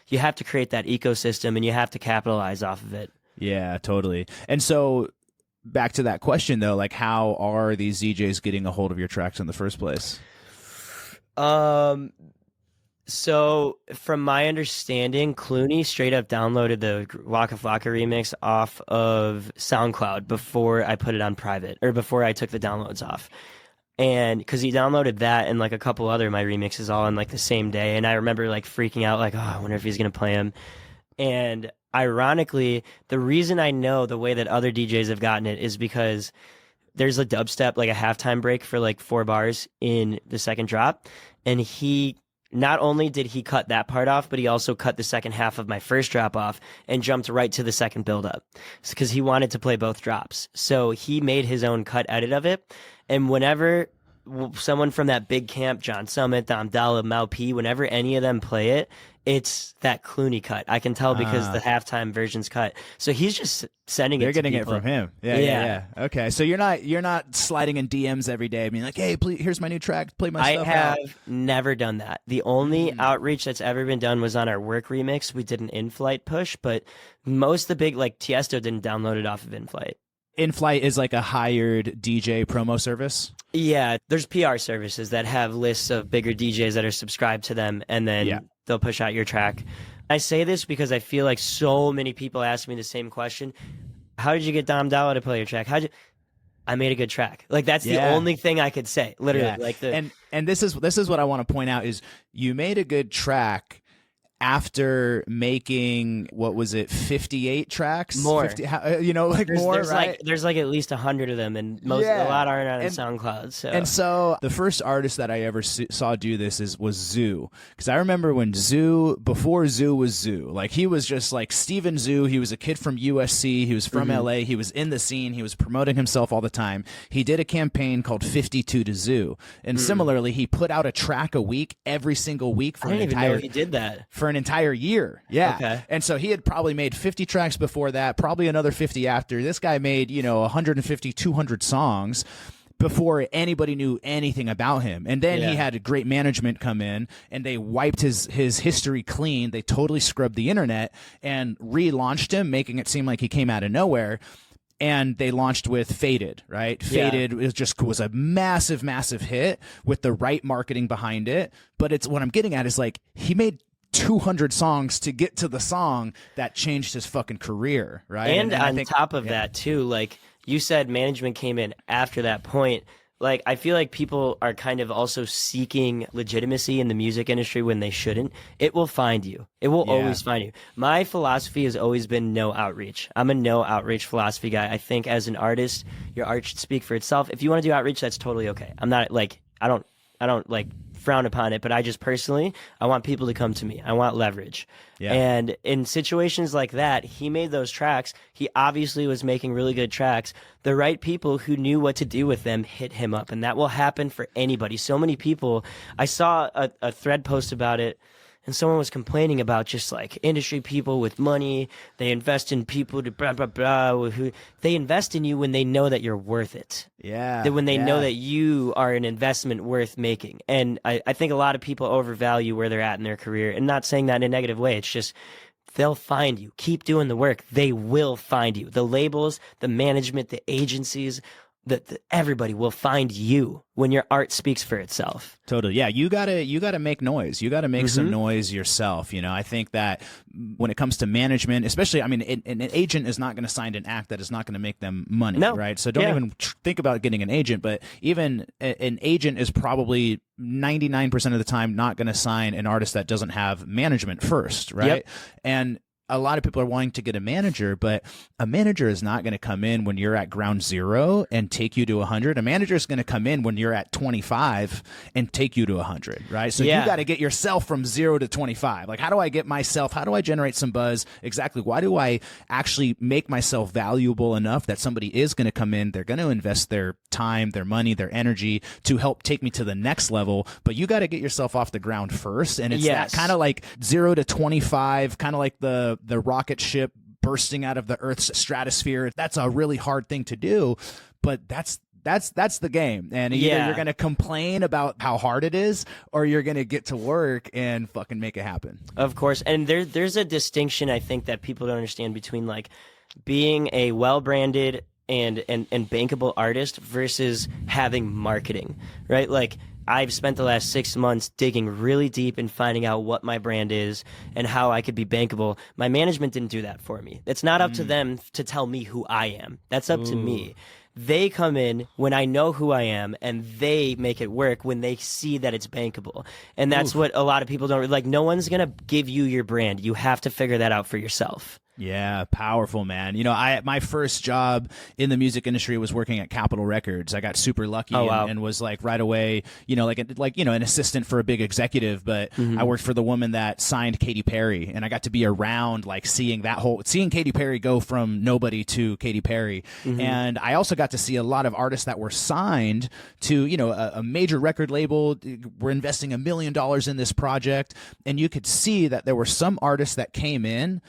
you have to create that ecosystem and you have to capitalize off of it. Yeah, totally. And so back to that question though, like how are these DJs getting a hold of your tracks in the first place? So, from my understanding, Cloonee straight up downloaded the Waka Flocka remix off of SoundCloud before I put it on private, or before I took the downloads off. And because he downloaded that and like a couple other of my remixes all in like the same day. And I remember like freaking out, like, oh, I wonder if he's going to play them. And ironically, the reason I know the way that other DJs have gotten it is because there's a dubstep, like a halftime break for like 4 bars in the second drop. And not only did he cut that part off, but he also cut the second half of my first drop off and jumped right to the second build up, because he wanted to play both drops. So he made his own cut edit of it. And whenever someone from that big camp, John Summit, Dom Dolla, Mal P, whenever any of them play it, it's that Cloonee cut. I can tell because the halftime version's cut. So he's just sending it to getting people. it from him. Yeah. Okay. So you're not sliding in DMs every day being like, hey, please, here's my new track. Play my stuff out. I have never done that. The only outreach that's ever been done was on our work remix. We did an in-flight push, but most of the big, like Tiesto didn't download it off of in-flight. In-flight is like a hired DJ promo service? Yeah, there's PR services that have lists of bigger DJs that are subscribed to them, and then they'll push out your track. I say this because I feel like so many people ask me the same question. How did you get Dom Dolla to play your track? I made a good track. Like, that's the only thing I could say, literally. Yeah. Like and this is what I want to point out is you made a good track after making, what was it, 58 tracks? More. 50, like there's, more, there's right? There's like at least 100 of them, and a lot aren't on SoundCloud. And so the first artist that I ever saw do this was Zoo. Because I remember when before Zoo was Zoo, like he was just like Steven Zoo. He was a kid from USC. He was from LA. He was in the scene. He was promoting himself all the time. He did a campaign called 52 to Zoo. And similarly, he put out a track a week every single week for I didn't even know he did that. For an entire year. Yeah. Okay. And so he had probably made 50 tracks before that, probably another 50 after. This guy made, 150, 200 songs before anybody knew anything about him. And then he had a great management come in and they wiped his history clean. They totally scrubbed the internet and relaunched him, making it seem like he came out of nowhere. And they launched with Faded, right? Faded was a massive, massive hit with the right marketing behind it. But it's what I'm getting at is like he made 200 songs to get to the song that changed his fucking career, right? And on top of that too, like you said, management came in after that point. Like, I feel like people are kind of also seeking legitimacy in the music industry when they shouldn't. It will find you. It will always find you. My philosophy has always been no outreach. I'm a no outreach philosophy guy. I think as an artist, your art should speak for itself. If you want to do outreach, that's totally okay. I'm not like, I don't like frown upon it, but I just personally, I want people to come to me. I want leverage. Yeah. And in situations like that, he made those tracks. He obviously was making really good tracks. The right people who knew what to do with them hit him up, and that will happen for anybody. So many people, I saw a thread post about it, and someone was complaining about just like industry people with money. They invest in people to blah, blah, blah. They invest in you when they know that you're worth it. Yeah. When they know that you are an investment worth making. And I think a lot of people overvalue where they're at in their career. And not saying that in a negative way. It's just they'll find you. Keep doing the work. They will find you. The labels, the management, the agencies, everybody will find you when your art speaks for itself. Totally. Yeah. You gotta make noise. You gotta make some noise yourself. I think that when it comes to management, especially, I mean, an agent is not going to sign an act that is not going to make them money. No. Right. So don't even think about getting an agent, but even an agent is probably 99% of the time not going to sign an artist that doesn't have management first. Right. Yep. And a lot of people are wanting to get a manager, but a manager is not going to come in when you're at ground zero and take you to 100. A manager is going to come in when you're at 25 and take you to 100, right? So you got to get yourself from 0 to 25. Like, how do I get myself? How do I generate some buzz? Exactly. Why do I actually make myself valuable enough that somebody is going to come in? They're going to invest their time, their money, their energy to help take me to the next level. But you got to get yourself off the ground first. And it's that kind of like 0 to 25, kind of like the rocket ship bursting out of the Earth's stratosphere. That's a really hard thing to do, but that's the game. And either you're going to complain about how hard it is, or you're going to get to work and fucking make it happen. Of course. And there's a distinction, I think, that people don't understand between like being a well-branded and bankable artist versus having marketing, right? Like, I've spent the last 6 months digging really deep and finding out what my brand is and how I could be bankable. My management didn't do that for me. It's not up to them to tell me who I am. That's up to me. They come in when I know who I am, and they make it work when they see that it's bankable. And that's what a lot of people don't like. No one's going to give you your brand. You have to figure that out for yourself. Yeah, powerful, man. You know, my first job in the music industry was working at Capitol Records. I got super lucky and was like right away, you know, an assistant for a big executive, but I worked for the woman that signed Katy Perry, and I got to be around like seeing Katy Perry go from nobody to Katy Perry. And I also got to see a lot of artists that were signed to, you know, a major record label. We're investing $1 million in this project, and you could see that there were some artists that came in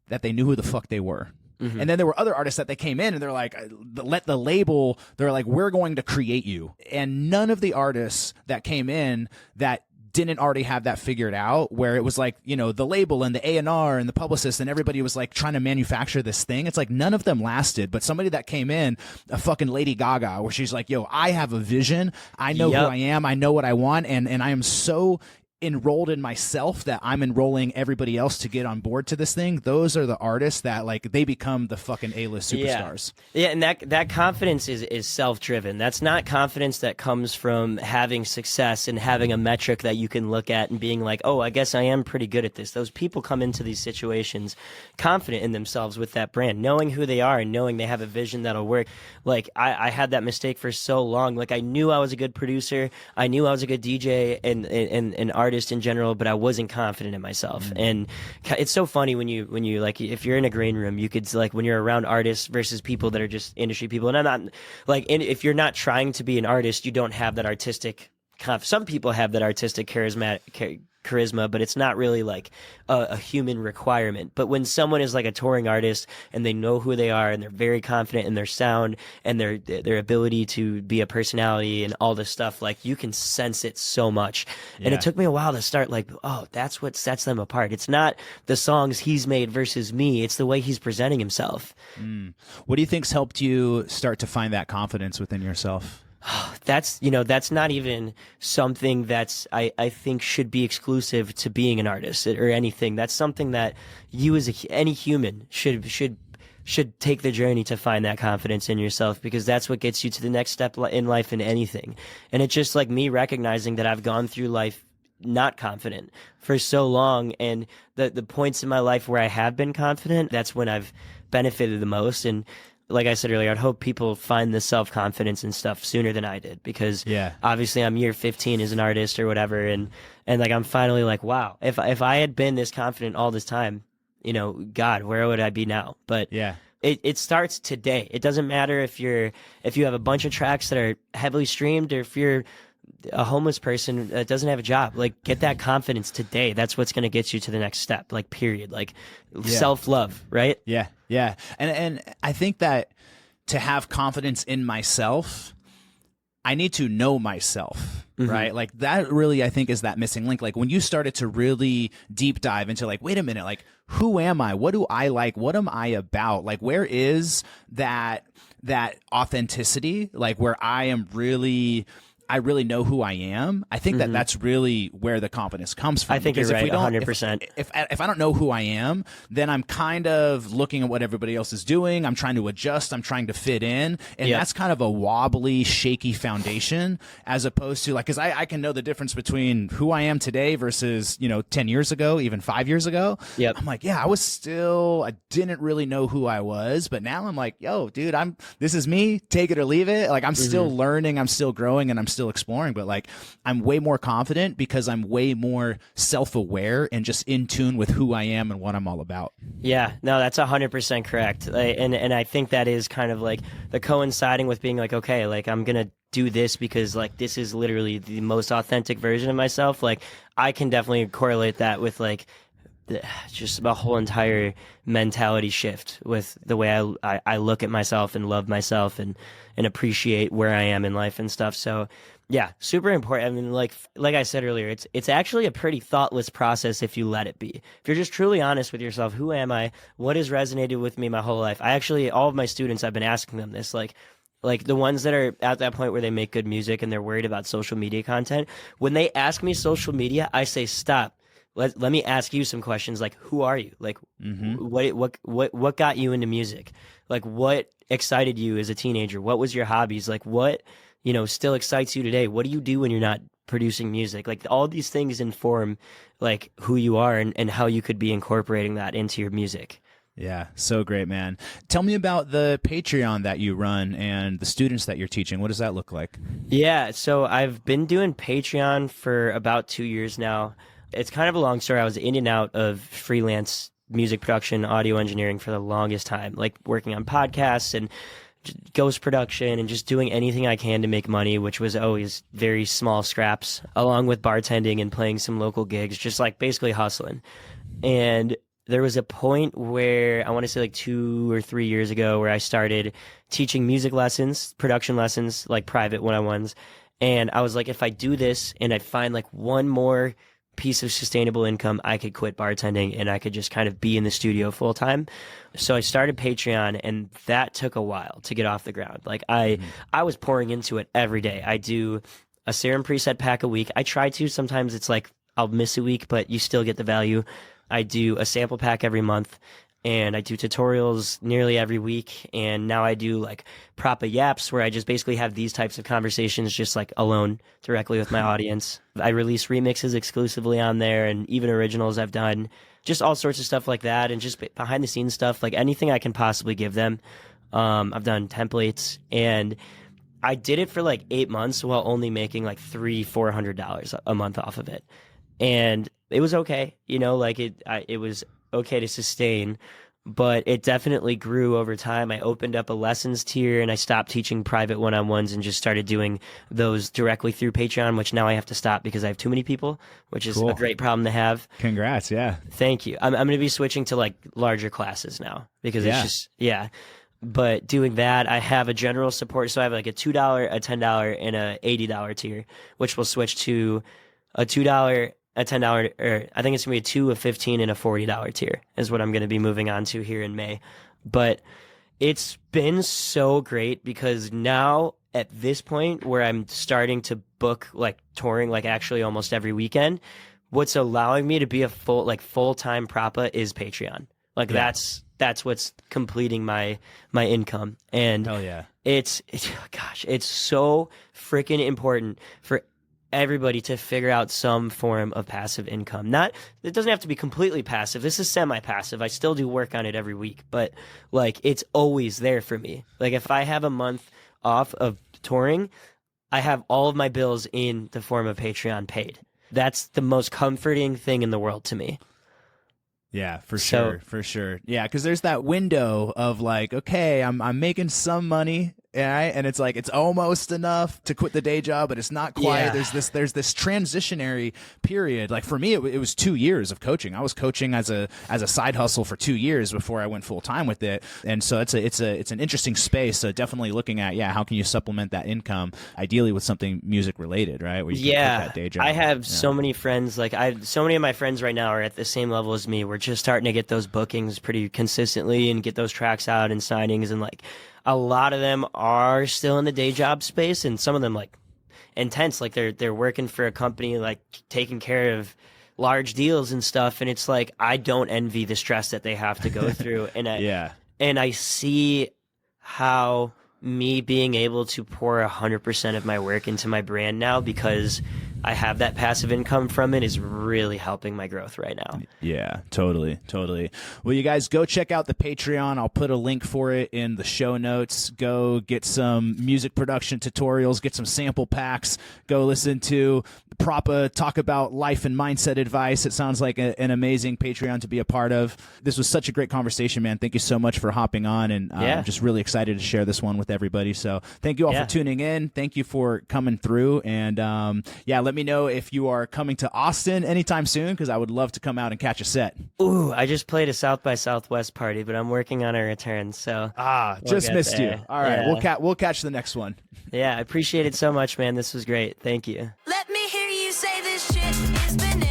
that they knew who the fuck they were. And then there were other artists that they came in and they're like, they're like, we're going to create you. And none of the artists that came in that didn't already have that figured out, where it was like, you know, the label and the A&R and the publicist and everybody was like trying to manufacture this thing. It's like none of them lasted, but somebody that came in, a fucking Lady Gaga, where she's like, yo, I have a vision. I know who I am. I know what I want. And I am so enrolled in myself that I'm enrolling everybody else to get on board to this thing. Those are the artists that like they become the fucking A-list superstars. Yeah, and that confidence is self-driven. That's not confidence that comes from having success and having a metric that you can look at and being like, oh, I guess I am pretty good at this. Those people come into these situations confident in themselves with that brand, knowing who they are and knowing they have a vision that'll work. Like I had that mistake for so long. Like I knew I was a good producer. I knew I was a good DJ and an artist in general, but I wasn't confident in myself. And it's so funny when you like, if you're in a green room, you could like, when you're around artists versus people that are just industry people, and I'm not like, if you're not trying to be an artist, you don't have that artistic some people have that artistic charisma, but it's not really like a human requirement. But when someone is like a touring artist and they know who they are and they're very confident in their sound and their ability to be a personality and all this stuff, like you can sense it so much. Yeah. And it took me a while to start like, oh, that's what sets them apart. It's not the songs he's made versus me. It's the way he's presenting himself. What do you think's helped you start to find that confidence within yourself? That's not even something that's I think should be exclusive to being an artist or anything. That's something that you as any human should take the journey to find that confidence in yourself, because that's what gets you to the next step in life in anything. And it's just like me recognizing that I've gone through life not confident for so long, and the points in my life where I have been confident, that's when I've benefited the most. And like I said earlier, I'd hope people find the self-confidence and stuff sooner than I did, because obviously I'm year 15 as an artist or whatever. And like, I'm finally like, wow, if I had been this confident all this time, you know, God, where would I be now? But it starts today. It doesn't matter if you have a bunch of tracks that are heavily streamed, or if you're a homeless person that doesn't have a job. Like, get that confidence today. That's what's going to get you to the next step, like, period. Like, self-love, right? Yeah. And I think that to have confidence in myself, I need to know myself, right? Like, that really, I think, is that missing link. Like, when you started to really deep dive into like, wait a minute, like, who am I? What do I like? What am I about? Like, where is that authenticity? Like, where I really know who I am. I think that that's really where the confidence comes from. I think you're right, 100%. If I don't know who I am, then I'm kind of looking at what everybody else is doing. I'm trying to adjust. I'm trying to fit in. And that's kind of a wobbly, shaky foundation, as opposed to like, because I can know the difference between who I am today versus, 10 years ago, even 5 years ago. I'm like, I didn't really know who I was, but now I'm like, yo, dude, this is me, take it or leave it. Like, I'm still learning, I'm still growing, and I'm still exploring, but like, I'm way more confident because I'm way more self-aware and just in tune with who I am and what I'm all about. Yeah, no, that's 100% correct. And I think that is kind of like the coinciding with being like, okay, like, I'm going to do this because like, this is literally the most authentic version of myself. Like, I can definitely correlate that with like, just a whole entire mentality shift with the way I look at myself and love myself and appreciate where I am in life and stuff. So yeah, super important. I mean, like I said earlier, it's actually a pretty thoughtless process if you let it be. If you're just truly honest with yourself, who am I? What has resonated with me my whole life? All of my students, I've been asking them this, like the ones that are at that point where they make good music and they're worried about social media content. When they ask me social media, I say, stop. Let me ask you some questions, like, who are you? Like, what got you into music? Like, what excited you as a teenager? What was your hobbies? Like, what, still excites you today? What do you do when you're not producing music? Like, all these things inform, like, who you are and how you could be incorporating that into your music. Yeah, so great, man. Tell me about the Patreon that you run and the students that you're teaching. What does that look like? Yeah, so I've been doing Patreon for about 2 years now. It's kind of a long story. I was in and out of freelance music production, audio engineering for the longest time, like working on podcasts and ghost production and just doing anything I can to make money, which was always very small scraps, along with bartending and playing some local gigs, just like basically hustling. And there was a point where I want to say like 2 or 3 years ago where I started teaching music lessons, production lessons, like private one-on-ones. And I was like, if I do this and I find like one more piece of sustainable income, I could quit bartending and I could just kind of be in the studio full time. So I started Patreon, and that took a while to get off the ground. Like I was pouring into it every day. I do a serum preset pack a week. I try to. Sometimes it's like I'll miss a week, but you still get the value. I do a sample pack every month, and I do tutorials nearly every week. And now I do like Proppa yaps, where I just basically have these types of conversations just like alone directly with my audience. I release remixes exclusively on there, and even originals I've done, just all sorts of stuff like that, and just behind the scenes stuff, like anything I can possibly give them. I've done templates, and I did it for like 8 months while only making like $300-400 a month off of it. And it was okay, like it was okay to sustain, but it definitely grew over time. I opened up a lessons tier, and I stopped teaching private one-on-ones and just started doing those directly through Patreon, which now I have to stop because I have too many people, which is a great problem to have. Congrats. Yeah. Thank you. I'm going to be switching to like larger classes now because it's just, But doing that, I have a general support. So I have like a $2, a $10, and a $80 tier, which will switch to a $2, a $10, or I think it's gonna be a $2, a $15, and a $40 tier is what I'm gonna be moving on to here in May. But it's been so great because now at this point where I'm starting to book like touring like actually almost every weekend, what's allowing me to be a full-time Proppa is Patreon. Like that's what's completing my income. And hell yeah. It's so freaking important for everybody to figure out some form of passive income. It doesn't have to be completely passive. This is semi-passive. I still do work on it every week, but like it's always there for me. Like if I have a month off of touring, I have all of my bills in the form of Patreon paid. That's the most comforting thing in the world to me. Yeah, for sure. Yeah, because there's that window of like, okay, I'm making some money, right? And it's like it's almost enough to quit the day job, but it's not quite. Yeah. There's this transitionary period. Like for me, it was 2 years of coaching. I was coaching as a side hustle for 2 years before I went full time with it. And so it's an interesting space. So definitely looking at how can you supplement that income, ideally with something music related, right? Where you can quit that day job. I have so many friends. Like so many of my friends right now are at the same level as me. We're just starting to get those bookings pretty consistently and get those tracks out and signings, and like a lot of them are still in the day job space, and some of them like intense, like they're working for a company, like taking care of large deals and stuff, and it's like I don't envy the stress that they have to go through. And I see how me being able to pour 100% of my work into my brand now because I have that passive income from it is really helping my growth right now. Yeah, totally. Well, you guys go check out the Patreon. I'll put a link for it in the show notes. Go get some music production tutorials, get some sample packs, go listen to Proppa talk about life and mindset advice. It sounds like an amazing Patreon to be a part of. This was such a great conversation, man. Thank you so much for hopping on, and I'm just really excited to share this one with everybody. So thank you all for tuning in. Thank you for coming through, and let me know if you are coming to Austin anytime soon, because I would love to come out and catch a set. Ooh, I just played a South by Southwest party, but I'm working on a return, so just missed you. All right, we'll catch the next one. Yeah, I appreciate it so much, man. This was great. Thank you. Let me hear you say this shit is banana.